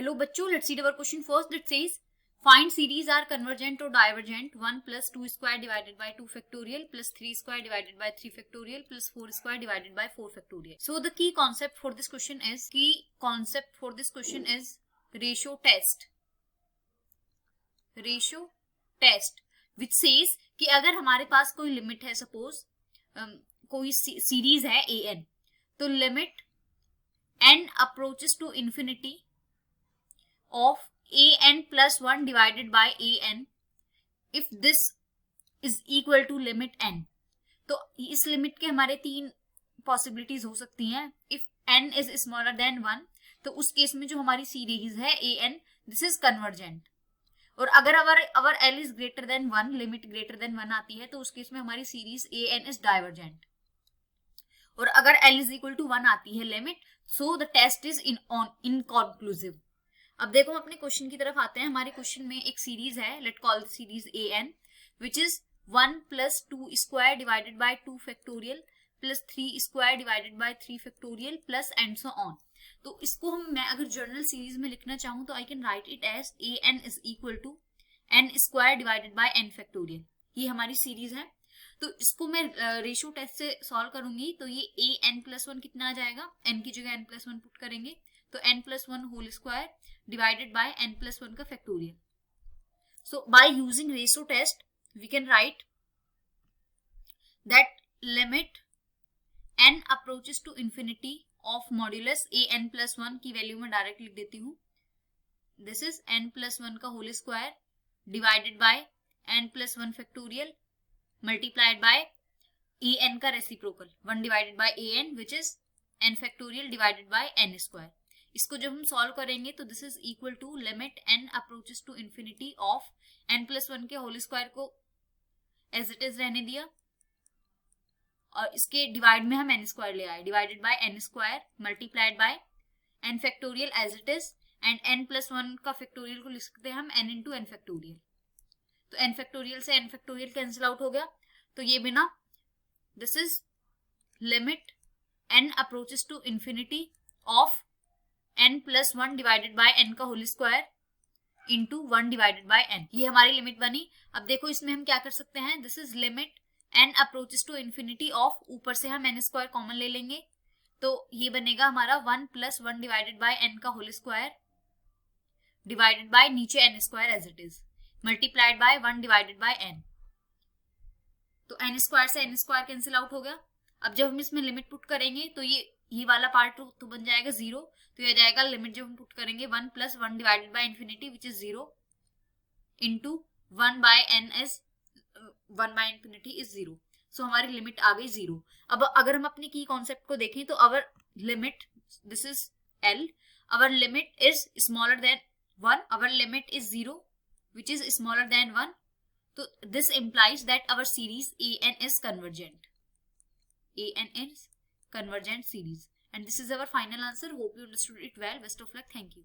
Hello बच्चों, let's read our question first. It says find series are convergent or divergent 1 plus 2 square divided by 2 factorial plus 3 square divided by 3 factorial plus 4 square divided by 4 factorial. So the key concept for this question is ratio test which says कि अगर हमारे पास कोई limit है, suppose कोई series है an, तो limit n approaches to infinity of an plus 1 divided by an if this is equal to limit n. तो इस लिमिट के हमारे तीन पॉसिबिलिटीज हो सकती हैं. If n is smaller than 1, तो उस केस में जो हमारी सीरीज है an, दिस इज कन्वर्जेंट. और अगर अवर l is greater than 1, limit greater than 1 आती है, तो उस केस में हमारी सीरीज an इज डाइवर्जेंट. और अगर l इज इक्वल टू 1 आती है limit, so the test is inconclusive. अब देखो हम अपने क्वेश्चन की तरफ आते हैं. हमारे क्वेश्चन में एक सीरीज है, let call the series an, which is 1 plus 2 square divided by 2 factorial plus 3 square divided by 3 factorial plus and so on. तो इसको मैं अगर जर्नल सीरीज में लिखना चाहूं तो I can write it as an is equal to n square divided by n factorial. ये हमारी सीरीज है. तो इसको मैं रेशियो टेस्ट से सॉल्व करूंगी, तो ये an प्लस 1 कितना आ जाएगा, n की जगह n प्लस 1 पुट करेंगे, तो n plus 1 whole square divided by n plus 1 का factorial. So by using ratio test we can write that limit n approaches to infinity of modulus an plus 1 की value में direct लिख देती हूँ. This is n plus 1 का whole square divided by n plus 1 factorial multiplied by an का reciprocal 1 divided by an which is n factorial divided by n square. इसको जब हम सॉल्व करेंगे तो this is equal to limit n approaches to infinity of n plus 1 के whole square को as it is रहने दिया, और इसके डिवाइड में हम n स्क्वायर ले आए, divided by n square multiplied by n factorial as it is, and n plus 1 का फैक्टोरियल को लिख सकते हैं हम n इंटू n फैक्टोरियल. तो n फैक्टोरियल से n फैक्टोरियल कैंसिल आउट हो गया. तो ये बिना this is limit n approaches to infinity of n plus 1 divided by n का whole square into 1 divided by n. ये हमारी लिमिट बनी. अब देखो इसमें हम क्या कर सकते हैं, this is limit n approaches to infinity of, ऊपर से हम n स्क्वायर कॉमन ले लेंगे, तो ये बनेगा हमारा 1 प्लस 1 डिवाइडेड बाय n का होल स्क्वायर डिवाइडेड बाय नीचे n square as it is multiplied by 1 divided by n. तो n स्क्वायर से n स्क्वायर कैंसिल आउट हो गया. अब जब हम इसमें लिमिट पुट करेंगे तो ये वाला पार्ट तो बन जाएगा 0. तो ये जाएगा लिमिट जब हम पुट करेंगे 1 plus 1 divided by infinity which is 0 into 1 by n is 1 by infinity is 0. So हमारी लिमिट आ गई 0. अब अगर हम अपने की कॉन्सेप्ट को देखें तो our limit, this is l, our limit is smaller than 1, our limit is 0 which is smaller than 1. तो this implies that our series an is convergent. an is convergent series. And this is our final answer. Hope you understood it well. Best of luck. Thank you.